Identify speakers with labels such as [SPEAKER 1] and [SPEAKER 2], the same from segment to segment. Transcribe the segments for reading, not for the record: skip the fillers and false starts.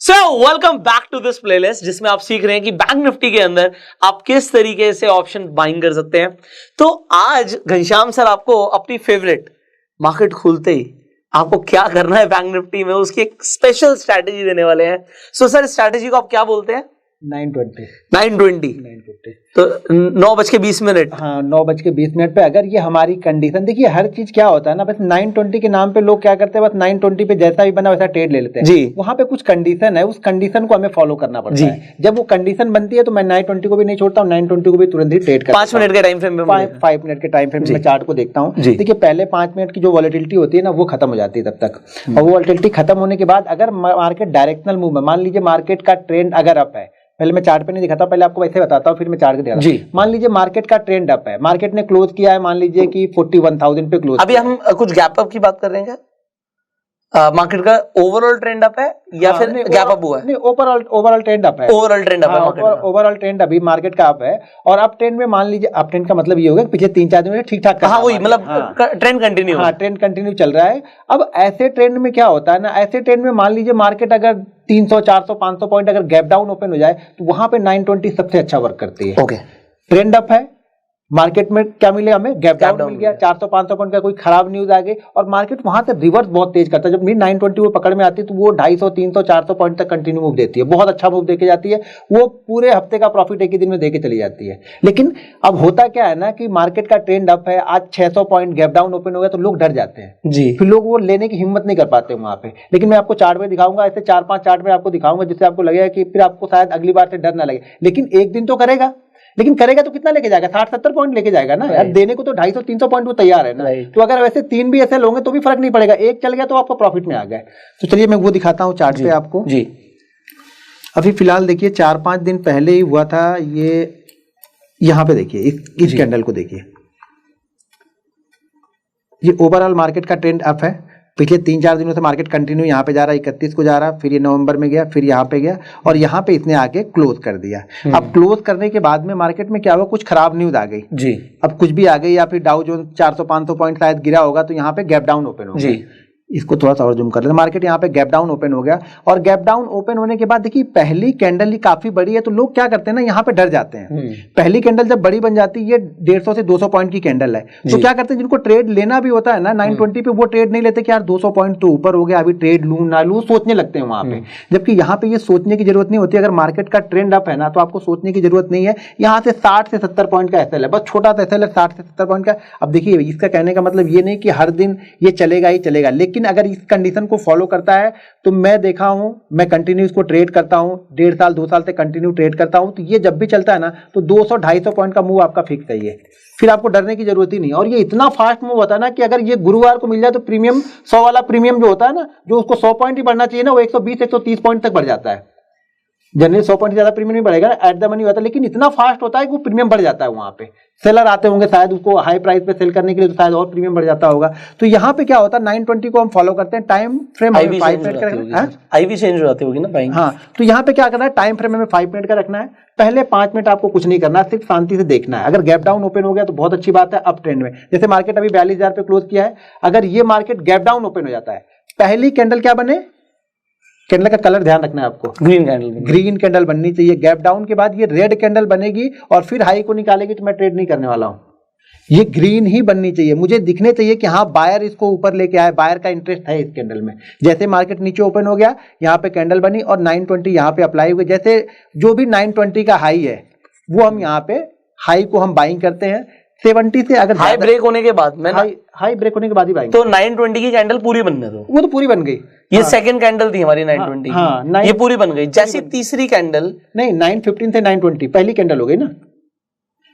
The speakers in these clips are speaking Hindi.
[SPEAKER 1] So welcome back to this playlist जिसमें आप सीख रहे हैं कि बैंक निफ्टी के अंदर आप किस तरीके से ऑप्शन बाइंग कर सकते हैं। तो आज घनश्याम सर आपको अपनी फेवरेट मार्केट खुलते ही आपको क्या करना है बैंक निफ्टी में उसकी एक स्पेशल स्ट्रैटेजी देने वाले हैं। सो सर स्ट्रैटेजी को आप क्या बोलते हैं? 9:20 तो 9:20।
[SPEAKER 2] हाँ 9:20 पे अगर ये हमारी कंडीशन देखिए, हर चीज क्या होता है ना, बस 9:20 के नाम पे लोग क्या करते हैं, बस 9:20 पे जैसा भी बना वैसा ट्रेड ले लेते हैं
[SPEAKER 1] जी।
[SPEAKER 2] वहां पे कुछ कंडीशन है, उस कंडीशन को हमें फॉलो करना पड़ता है। जब वो कंडीशन बनती है तो मैं 9:20 को भी नहीं छोड़ता हूँ, 9:20 को भी तुरंत ही ट्रेड करता हूँ।
[SPEAKER 1] 5 मिनट के टाइम फ्रेम में
[SPEAKER 2] 5 मिनट के टाइम फ्रेम में चार्ट को देखता हूँ। देखिए पहले 5 मिनट की जो वॉलेटिलिटी होती है ना वो खत्म हो जाती है तब तक, और वो वॉलेटिलिटी खत्म होने के बाद अगर मार्केट डायरेक्शनल मूव है, मान लीजिए मार्केट का ट्रेंड अगर अप है, पहले मैं चार्ट पे नहीं दिखाता, पहले आपको वैसे बताता हूँ फिर मैं चार्ट के दिखाता हूँ। मान लीजिए मार्केट का ट्रेंड अप है, मार्केट ने क्लोज किया है मान लीजिए कि 41,000 पे क्लोज।
[SPEAKER 1] अभी हम कुछ गैप अप की बात कर रहे हैं क्या? मार्केट का ओवरऑल ट्रेंड अप है या फिर गैप अप हुआ है?
[SPEAKER 2] नहीं, ओवरऑल ट्रेंड अप है।
[SPEAKER 1] ओवरऑल ट्रेंड अप है,
[SPEAKER 2] ओवरऑल ट्रेंड अभी मार्केट का अप है। और अप ट्रेंड में मान लीजिए, अप ट्रेंड का मतलब ये होगा पिछले 3-4 दिन में ठीक ठाक,
[SPEAKER 1] हाँ वही मतलब ट्रेंड कंटिन्यू,
[SPEAKER 2] हाँ ट्रेंड कंटिन्यू चल रहा है। अब ऐसे ट्रेंड में क्या होता है ना, ऐसे ट्रेंड में मान लीजिए मार्केट अगर 300 400 500 पॉइंट अगर गैप डाउन ओपन हो जाए तो वहां पे 9:20 सबसे अच्छा वर्क करती है।
[SPEAKER 1] ओके,
[SPEAKER 2] ट्रेंड अप है, मार्केट में क्या मिले, हमें गैप डाउन मिल गया, 400-500 पॉइंट का कोई खराब न्यूज आ गई और मार्केट वहां से रिवर्स बहुत तेज करता है। जब 9:20 वो पकड़ में आती है तो वो 250 300 400 पॉइंट तक कंटिन्यू मूव देती है, बहुत अच्छा मूव देके जाती है, वो पूरे हफ्ते का प्रॉफिट एक ही दिन में देके चली जाती है। लेकिन अब होता क्या है ना कि मार्केट का ट्रेंड अप है, आज 600 पॉइंट गैप डाउन ओपन हो गया तो लोग डर जाते हैं
[SPEAKER 1] जी,
[SPEAKER 2] फिर लोग वो लेने की हिम्मत नहीं कर पाते वहां पे। लेकिन मैं आपको चार्ट में दिखाऊंगा, ऐसे 4-5 चार्ट में आपको दिखाऊंगा जिससे आपको लगेगा कि फिर आपको शायद अगली बार से डर ना लगे। लेकिन एक दिन तो करेगा, लेकिन करेगा तो कितना लेके जाएगा, 60-70 पॉइंट लेके जाएगा ना यार, देने को तो 250-300 पॉइंट वो तैयार है ना। तो अगर वैसे 3 भी ऐसे होंगे तो भी फर्क नहीं पड़ेगा, एक चल गया तो आपको प्रॉफिट में आ गया। तो चलिए मैं वो दिखाता हूँ चार्ट पे आपको जी। अभी फिलहाल देखिए 4-5 दिन पहले ही हुआ था ये, यहाँ पे देखिए इस कैंडल को देखिए, ये ओवरऑल मार्केट का ट्रेंड अप है। पिछले 3-4 दिनों से मार्केट कंटिन्यू यहाँ पे जा रहा है, 31 को जा रहा है, फिर ये नवंबर में गया, फिर यहाँ पे गया और यहाँ पे इसने आके क्लोज कर दिया। अब क्लोज करने के बाद में मार्केट में क्या हुआ, कुछ खराब न्यूज आ गई जी। अब कुछ भी आ गई या फिर डाउ जोन्स 400-500 पॉइंट शायद गिरा होगा तो यहाँ पे गैप डाउन ओपन हो गया। इसको थोड़ा सा और जूम कर लेते हैं, मार्केट यहाँ पे गैप डाउन ओपन हो गया और गैप डाउन ओपन होने के बाद देखिए पहली कैंडल ही काफी बड़ी है तो लोग क्या करते हैं ना, यहाँ पे डर जाते हैं। पहली कैंडल जब बड़ी बन जाती है, ये 150 से 200 पॉइंट की कैंडल है, तो क्या करते हैं जिनको ट्रेड लेना भी होता है ना 9:20 पे, वो ट्रेड नहीं लेते कि यार 200 पॉइंट तो ऊपर हो गया, अभी ट्रेड लूं ना लूं, सोचने लगते हैं वहां पे। जबकि यहाँ पे ये सोचने की जरूरत नहीं होती, अगर मार्केट का ट्रेंड अप है ना तो आपको सोचने की जरूरत नहीं है। यहाँ से 60 से 70 पॉइंट का एसएल है, बस छोटा सा एसएल है 60 से 70 पॉइंट का। अब देखिए इसका कहने का मतलब ये नहीं कि हर दिन ये चलेगा ही चलेगा, लेकिन अगर इस कंडीशन को फॉलो करता है तो मैं देखा हूं, मैं कंटिन्यू इसको ट्रेड करता हूं, 1.5 साल 2 साल से कंटिन्यू ट्रेड करता हूं, तो ये जब भी चलता है ना तो 200-250 पॉइंट का मूव आपका फिक्स है, ये फिर आपको डरने की जरूरत ही नहीं। और ये इतना फास्ट मूव होता है ना कि अगर ये गुरुवार को मिल जाए तो प्रीमियम 100 वाला प्रीमियम जो होता है ना, जो उसको 100 पॉइंट ही बढ़ना चाहिए ना, वो 120-130 पॉइंट तक बढ़ जाता है। जनरली 100 पॉइंट ज्यादा प्रीमियम नहीं बढ़ेगा, एट द मनी होता है, लेकिन इतना फास्ट होता है कि वो प्रीमियम बढ़ जाता है। वहां पे सेलर आते होंगे शायद उसको हाई प्राइस पे सेल करने के लिए, तो शायद और प्रीमियम बढ़ जाता होगा। तो यहाँ पे क्या होता है 9:20 को हम फॉलो करते हैं, टाइम फ्रेम 5 मिनट का रखना है, आईवी चेंज हो जाती होगी ना बाइंग। हाँ तो यहाँ पे क्या करना है, टाइम फ्रेम में 5 मिनट का रखना है। पहले 5 मिनट आपको कुछ नहीं करना है, सिर्फ शांति से देखना है। अगर गैप डाउन ओपन हो गया तो बहुत अच्छी बात है, अप ट्रेंड में, जैसे मार्केट अभी 42,000 पे क्लोज किया है, अगर ये मार्केट गैप डाउन ओपन हो जाता है, पहली कैंडल क्या बने, कैंडल का कलर ध्यान रखना है आपको, ग्रीन कैंडल बननी चाहिए। गैप डाउन के बाद ये रेड कैंडल बनेगी और फिर हाई को निकालेगी, तो मैं ट्रेड नहीं करने वाला हूं, ये ग्रीन ही बननी चाहिए। मुझे दिखने चाहिए कि हाँ बायर इसको ऊपर लेके आए, बायर का इंटरेस्ट है इस कैंडल में। जैसे मार्केट नीचे ओपन हो गया, यहाँ पे कैंडल बनी और 9:20 यहाँ पे अप्लाई हुए, जैसे जो भी 9:20 का हाई है वो हम यहाँ पे हाई को हम बाइंग करते हैं 70 से। अगर
[SPEAKER 1] हाई ब्रेक होने के बाद में,
[SPEAKER 2] हाई ब्रेक होने के बाद ही बाइंग,
[SPEAKER 1] तो 9:20 की कैंडल पूरी बनने दो,
[SPEAKER 2] वो तो पूरी बन गई।
[SPEAKER 1] ये सेकंड कैंडल थी हमारी 9:20 की, ये पूरी बन गई। जैसी तीसरी कैंडल,
[SPEAKER 2] नहीं 9:15 से 9:20 पहली कैंडल हो गई ना,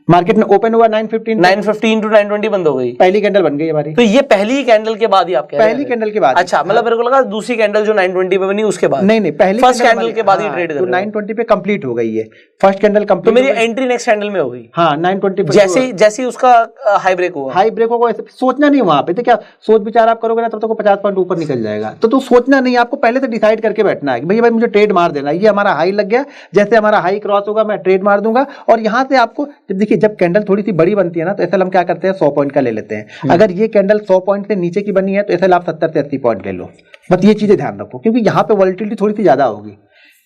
[SPEAKER 2] मार्केट में ओपन हुआ
[SPEAKER 1] 9:15 टू 9:20 बंद हो गई,
[SPEAKER 2] पहली कैंडल बन गई हमारी।
[SPEAKER 1] तो ये पहली कैंडल के बाद ही आप कह रहे हैं? पहली
[SPEAKER 2] कैंडल के बाद।
[SPEAKER 1] अच्छा, मतलब मेरे को लगा दूसरी कैंडल जो 9:20 पे बनी उसके बाद।
[SPEAKER 2] नहीं पहली
[SPEAKER 1] फर्स्ट कैंडल के बाद ही ट्रेड कर रहे हो।
[SPEAKER 2] 9:20 पे कंप्लीट हो गई है फर्स्ट कैंडल कंप्लीट,
[SPEAKER 1] तो मेरी एंट्री नेक्स्ट कैंडल में हो गई।
[SPEAKER 2] हाँ 9:20
[SPEAKER 1] जैसे उसका हाई ब्रेक हुआ,
[SPEAKER 2] हाई ब्रेक होगा, सोचना नहीं वहां पे, तो क्या सोच विचार आप करोगे ना तब तक 50 पॉइंट ऊपर निकल जाएगा। तो सोचना नहीं, आपको पहले से डिसाइड करके बैठना है कि भाई मुझे ट्रेड मार देना, ये हमारा हाई लग गया, जैसे हमारा हाई क्रॉस होगा मैं ट्रेड मार दूंगा। और यहाँ से आपको देखिए जब कैंडल थोड़ी सी बड़ी बनती है ना तो एसएल हम क्या करते हैं 100 पॉइंट का ले लेते हैं। अगर ये कैंडल 100 पॉइंट से नीचे की बनी है तो एसएल आप 70 से 80 पॉइंट ले लो। बस ये चीजें ध्यान रखो, क्योंकि यहाँ पे वॉलेटिलिटी थोड़ी सी ज्यादा होगी।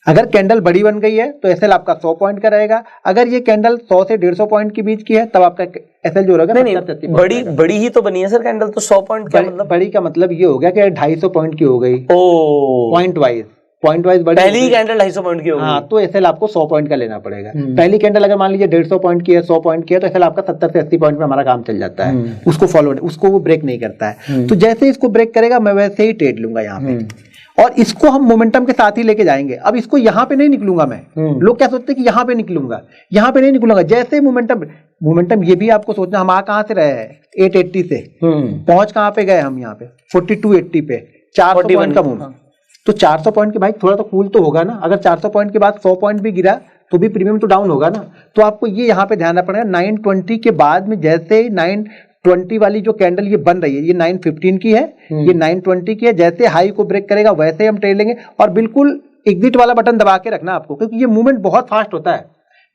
[SPEAKER 2] अगर कैंडल बड़ी बन गई है तो एसएल आपका 100 पॉइंट का रहेगा। अगर ये कैंडल 100 से 150 पॉइंट के बीच की है तब आपका एसएल जो रहेगा
[SPEAKER 1] नहीं, बड़ी ही तो बनी है सर कैंडल, तो 100 पॉइंट क्या मतलब?
[SPEAKER 2] बड़ी का मतलब ये हो गया कि 250 पॉइंट की हो गई पॉइंट वाइज बड़ी,
[SPEAKER 1] पहली ही कैंडल 250 पॉइंट की होगी।
[SPEAKER 2] हाँ, तो एसएल आपको 100 पॉइंट का लेना पड़ेगा। पहली कैंडल अगर मान लीजिए 150 पॉइंट की है, 100 पॉइंट की है, तो एसएल आपका 70 से 80 पॉइंट में हमारा काम चल जाता है। उसको वो ब्रेक नहीं करता है। तो जैसे इसको ब्रेक करेगा मैं वैसे ही ट्रेड लूंगा यहाँ पे, और इसको हम मोमेंटम के साथ ही लेके जाएंगे। अब इसको यहाँ पे नहीं निकलूंगा मैं, लोग क्या सोचते हैं कि यहाँ पे निकलूंगा, यहाँ पे नहीं निकलूंगा। जैसे मोमेंटम ये भी आपको सोचना, हम आ कहाँ से रहे हैं 880 से, पहुंच कहाँ पे गए हम यहाँ पे 4280 पे, 400 पॉइंट का मूव। तो 400 पॉइंट के भाई थोड़ा तो कूल तो होगा ना। अगर 400 पॉइंट के बाद 100 पॉइंट भी गिरा तो भी प्रीमियम तो डाउन होगा ना। तो आपको ये यहाँ पे ध्यान रखना पड़ेगा। 920 के बाद में जैसे ही 920 वाली जो कैंडल ये बन रही है, ये 915 की है, ये 920 की है, जैसे हाई को ब्रेक करेगा वैसे ही हम ट्रेड लेंगे। और बिल्कुल एग्जिट वाला बटन दबा के रखना आपको, क्योंकि ये मूवमेंट बहुत फास्ट होता है।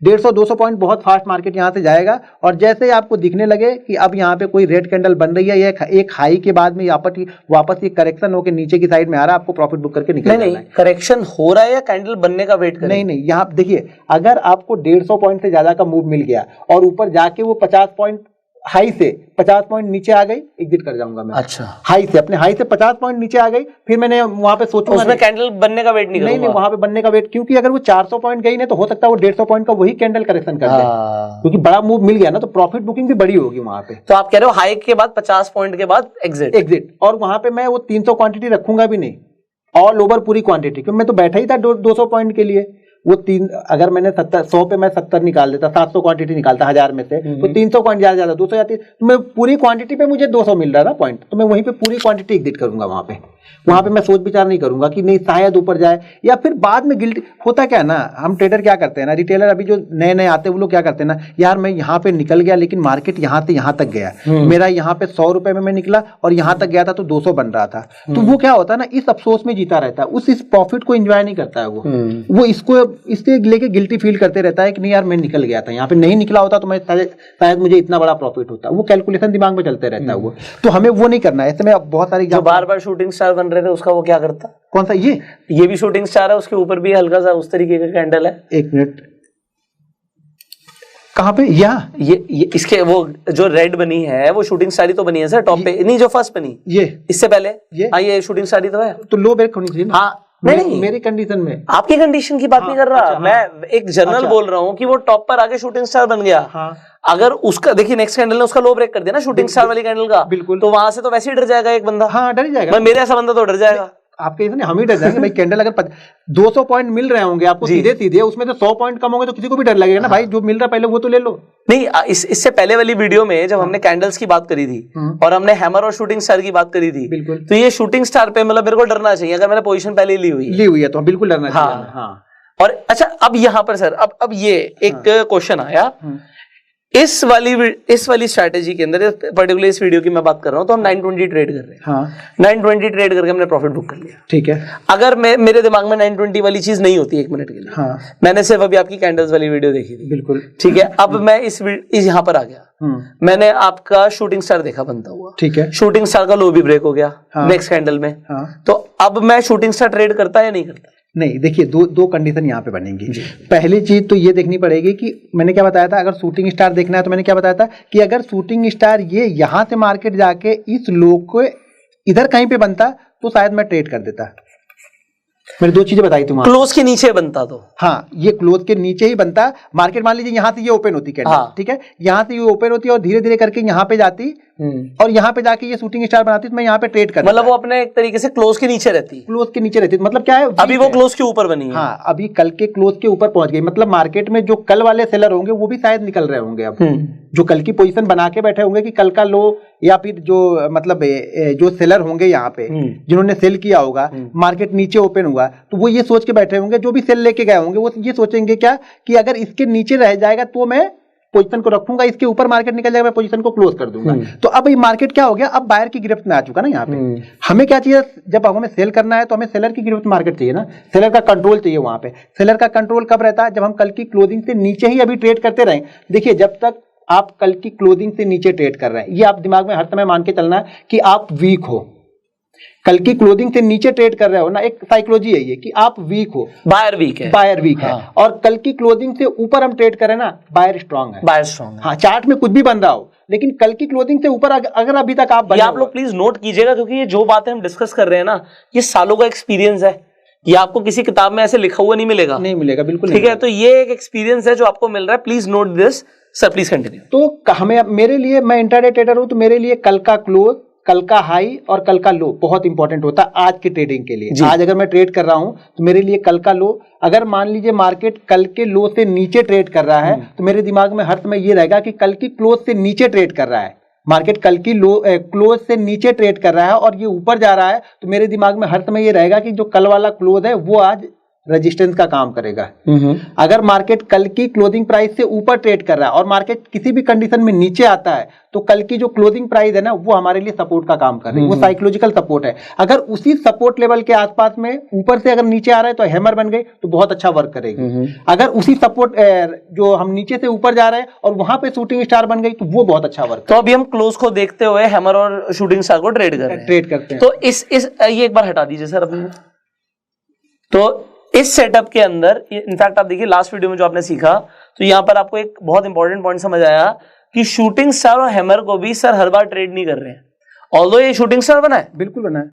[SPEAKER 2] 150-200 पॉइंट बहुत फास्ट मार्केट यहाँ से जाएगा। और जैसे ही आपको दिखने लगे कि अब यहाँ पे कोई रेड कैंडल बन रही है, या एक हाई के बाद में वापस ये करेक्शन होकर नीचे की साइड में आ रहा है, आपको प्रॉफिट बुक करके निकल जाना है।
[SPEAKER 1] करेक्शन हो रहा है या कैंडल बनने का वेट कर?
[SPEAKER 2] नहीं, यहाँ देखिए, अगर आपको 150 पॉइंट से ज्यादा का मूव मिल गया और ऊपर जाके वो 50 पॉइंट हाई से 50 पॉइंट नीचे आ गई, एग्जिट कर जाऊंगा मैं।
[SPEAKER 1] अच्छा,
[SPEAKER 2] अपने हाई से 50 पॉइंट नीचे आ गई, फिर मैंने वहां पे सोचूंगा
[SPEAKER 1] उसमें कैंडल बनने का वेट नहीं करूंगा।
[SPEAKER 2] नहीं, वहां पे बनने का वेट, क्योंकि अगर वो 400 पॉइंट गई ना तो हो सकता है वो 150 पॉइंट का वही कैंडल करेक्शन कर दे, क्योंकि बड़ा मूव मिल गया ना, तो प्रॉफिट बुकिंग भी बड़ी होगी वहां पे।
[SPEAKER 1] तो आप कह रहे हो हाई के बाद 50 पॉइंट के बाद एग्जिट,
[SPEAKER 2] और वहां पे मैं वो 300 क्वांटिटी रखूंगा भी नहीं, ऑल ओवर पूरी क्वांटिटी, क्योंकि मैं तो बैठा ही था 200 पॉइंट के लिए। वो अगर मैंने 100 पे मैं 70 निकाल देता, 700 क्वांटिटी निकालता 1000 में से, तो 300 पॉइंट ज्यादा 200 जाती, तो मैं पूरी क्वांटिटी पे मुझे 200 मिल रहा था पॉइंट, तो मैं वहीं पे पूरी क्वांटिटी एग्जिट करूंगा। वहां पे मैं सोच विचार नहीं करूंगा कि नहीं शायद ऊपर जाए, या फिर बाद में गिल्टी होता क्या है ना, हम ट्रेडर क्या करते हैं ना, रिटेलर अभी जो नए आते हैं वो लोग क्या करते हैं ना, यार मैं यहाँ पे निकल गया लेकिन मार्केट यहाँ से यहाँ तक गया, मेरा यहाँ पे 100 रुपए में मैं निकला और यहाँ तक गया था तो 200 बन रहा था। तो वो क्या होता है ना, इस अफसोस में जीता रहता है, इस प्रॉफिट को एंजॉय नहीं करता है वो इसके लेके गिल्टी फील करते रहता है कि नहीं यार मैं निकल गया था, यहाँ पे नहीं निकला होता तो मैं शायद मुझे इतना बड़ा प्रॉफिट होता। वो कैलकुलेशन दिमाग में चलते रहता है वो, तो हमें वो नहीं करना है। ऐसे में बहुत सारी
[SPEAKER 1] बार-बार शूटिंग स्टार बन रहे थे, उसका वो क्या करता?
[SPEAKER 2] कौन सा? ये भी
[SPEAKER 1] शूटिंग स्टार है, उसके ऊपर भी हल्का सा उस तरीके का कैंडल है।
[SPEAKER 2] एक मिनट, कहाँ पे?
[SPEAKER 1] ये इसके वो जो रेड बनी है वो शूटिंग स्टार ही तो बनी है सर, टॉप पे नहीं, जो फर्स्ट बनी
[SPEAKER 2] ये
[SPEAKER 1] इससे पहले ये शूटिंग स्टार ही तो है।
[SPEAKER 2] तो लो ब्रेक होनी चाहिए ना।
[SPEAKER 1] हाँ, नहीं
[SPEAKER 2] मेरी कंडीशन में,
[SPEAKER 1] आपकी कंडीशन की बात नहीं कर रहा, मैं एक जनरल बोल रहा हूँ कि वो टॉप पर आके शूटिंग स्टार बन गया। अगर उसका देखिए नेक्स्ट कैंडल ने उसका लो ब्रेक कर दिया ना शूटिंग स्टार वाली कैंडल का,
[SPEAKER 2] बिल्कुल,
[SPEAKER 1] तो वहां से तो वैसे ही डर जाएगा एक बंदा।
[SPEAKER 2] हाँ, डर जाएगा,
[SPEAKER 1] मेरे ऐसा बंदा तो डर जाएगा।
[SPEAKER 2] आपके इसमें हम ही डर जाएंगे भाई। कैंडल अगर 200 पॉइंट मिल रहे होंगे आपको सीधे उसमें से 100 पॉइंट कम होंगे तो किसी को भी डर लगेगा ना भाई, जो मिल रहा पहले वो तो ले लो।
[SPEAKER 1] नहीं, इससे पहले वाली वीडियो में जब हमने कैंडल्स की बात करी थी और हमने हैमर और शूटिंग स्टार की बात करी थी,
[SPEAKER 2] बिल्कुल,
[SPEAKER 1] तो ये शूटिंग स्टार पे मतलब मेरे को डरना चाहिए अगर मैंने पोजीशन पहले ली हुई है तो
[SPEAKER 2] बिल्कुल डरना चाहिए। हाँ।
[SPEAKER 1] और अच्छा, अब यहाँ पर सर अब ये एक क्वेश्चन आया, इस वाली स्ट्रैटेजी के अंदर, पर्टिकुलर इस वीडियो की मैं बात कर रहा हूं, तो हम 920 ट्रेड कर रहे हैं।
[SPEAKER 2] हाँ।
[SPEAKER 1] 920 ट्रेड करके हमने प्रॉफिट बुक कर लिया,
[SPEAKER 2] ठीक है।
[SPEAKER 1] अगर मेरे दिमाग में 920 वाली चीज नहीं होती 1 मिनट के लिए, हाँ। मैंने सिर्फ अभी आपकी कैंडल्स वाली वीडियो देखी थी,
[SPEAKER 2] बिल्कुल
[SPEAKER 1] ठीक है। अब मैं इस यहाँ पर आ गया, मैंने आपका शूटिंग स्टार देखा बनता हुआ,
[SPEAKER 2] ठीक है।
[SPEAKER 1] शूटिंग स्टार का लो भी ब्रेक हो गया नेक्स्ट कैंडल में, तो अब मैं शूटिंग स्टार ट्रेड करता या नहीं करता?
[SPEAKER 2] नहीं, देखिए दो कंडीशन यहाँ पे बनेंगी। पहली चीज तो ये देखनी पड़ेगी कि मैंने क्या बताया था, अगर शूटिंग स्टार देखना है तो मैंने क्या बताया था कि अगर शूटिंग स्टार ये यहाँ से मार्केट जाके इस लो को इधर कहीं पे बनता तो शायद मैं ट्रेड कर देता। मैंने 2 चीजें बताई तुम्हारे,
[SPEAKER 1] क्लोज के नीचे बनता तो,
[SPEAKER 2] हाँ, ये क्लोज के नीचे ही बनता। मार्केट मान लीजिए यहाँ से ये ओपन होती कैंडल, ठीक है, यहाँ से ये ओपन होती है और धीरे धीरे करके यहाँ पे जाती और यहाँ पे जाके ये शूटिंग स्टार बनाती तो मैं यहाँ पे ट्रेड कर,
[SPEAKER 1] मतलब वो अपने एक तरीके से क्लोज के नीचे रहती, मतलब क्या है,
[SPEAKER 2] अभी
[SPEAKER 1] वो क्लोज के ऊपर बनी है।
[SPEAKER 2] हाँ, अभी कल के क्लोज के ऊपर पहुंच गई, मतलब मार्केट में जो कल वाले सेलर होंगे वो भी शायद निकल रहे होंगे अब, जो कल की पोजीशन बना के बैठे होंगे कि कल का लो, या फिर जो मतलब जो सेलर होंगे यहाँ पे जिन्होंने सेल किया होगा, मार्केट नीचे ओपन हुआ तो वो ये सोच के बैठे होंगे, जो भी सेल लेके गए होंगे वो ये सोचेंगे क्या कि अगर इसके नीचे रह जाएगा तो मैं पोजीशन को रखूंगा, इसके ऊपर मार्केट निकल जाएगा मैं पोजीशन को क्लोज कर दूंगा। तो अब ये मार्केट क्या हो गया, अब बायर की गिरफ्त में आ चुका ना यहाँ पे। हमें क्या चाहिए, जब हमें सेल करना है तो हमें सेलर की गिरफ्त मार्केट चाहिए ना, सेलर का कंट्रोल चाहिए वहां पे। सेलर का कंट्रोल कब रहता है, जब हम कल की क्लोजिंग से नीचे ही अभी ट्रेड करते रहें। देखिए, जब तक आप कल की क्लोजिंग से नीचे ट्रेड कर रहे हैं, ये आप दिमाग में हर समय मान के चलना है कि आप वीक हो, कल की क्लोजिंग से नीचे ट्रेड कर रहे हो ना, एक साइकोलॉजी है ये कि आप वीक हो,
[SPEAKER 1] बायर वीक है,
[SPEAKER 2] बायर वीक है, और कल की क्लोजिंग से ऊपर हम ट्रेड करें ना, बायर स्ट्रांग है,
[SPEAKER 1] बायर स्ट्रांग है।
[SPEAKER 2] हाँ, चार्ट में कुछ भी बन रहा हो, लेकिन कल की क्लोजिंग से ऊपर अगर अभी तक आप
[SPEAKER 1] ये आप लोग प्लीज नोट कीजिएगा, क्योंकि ये जो बातें हम डिस्कस कर रहे हैं ना, ये सालों का एक्सपीरियंस है, ये आपको किसी किताब में ऐसे लिखा हुआ नहीं मिलेगा,
[SPEAKER 2] नहीं मिलेगा, बिल्कुल
[SPEAKER 1] ठीक है। तो ये एक एक्सपीरियंस है जो आपको मिल रहा है, please note this sir, please continue.
[SPEAKER 2] तो हमें, मेरे लिए, मैं इंट्राडे ट्रेडर हूं, तो मेरे लिए कल का क्लोज, कल का हाई और कल का लो बहुत इंपॉर्टेंट होता है आज की ट्रेडिंग के लिए। आज अगर मैं ट्रेड कर रहा हूं तो मेरे लिए कल का लो, अगर मान लीजिए मार्केट कल के लो से नीचे ट्रेड कर रहा है तो मेरे दिमाग में हर समय ये रहेगा कि कल की क्लोज से नीचे ट्रेड कर रहा है, मार्केट कल की लो क्लोज से नीचे ट्रेड कर रहा है और ये ऊपर जा रहा है, तो मेरे दिमाग में हर समय ये रहेगा कि जो कल वाला क्लोज है वो आज रेजिस्टेंस का काम करेगा। अगर मार्केट कल की क्लोजिंग प्राइस से ऊपर ट्रेड कर रहा है और मार्केट किसी भी कंडीशन में नीचे आता है तो कल की जो क्लोजिंग प्राइस है ना, वो हमारे लिए सपोर्ट का काम कर रही है, वो साइकोलॉजिकल सपोर्ट है। अगर उसी सपोर्ट लेवल के आसपास में ऊपर से अगर नीचे आ रहा है तो हैमर बन गई, तो बहुत अच्छा वर्क करेगी। अगर उसी सपोर्ट जो हम नीचे से ऊपर जा रहे हैं और वहां पे शूटिंग स्टार बन गई, तो वो बहुत अच्छा वर्क।
[SPEAKER 1] तो अभी हम क्लोज को देखते हुए हैमर और शूटिंग स्टार को ट्रेड करते हैं। तो इस ये एक बार हटा दीजिए सर अपने। तो इस सेटअप के अंदर इनफैक्ट आप देखिए लास्ट वीडियो में जो आपने सीखा, तो यहां पर आपको एक बहुत इंपॉर्टेंट पॉइंट समझ आया कि शूटिंग स्टार और हैमर को भी सर हर बार ट्रेड नहीं कर रहे हैं, ऑल्दो ये शूटिंग स्टार बना है,
[SPEAKER 2] बिल्कुल बना है।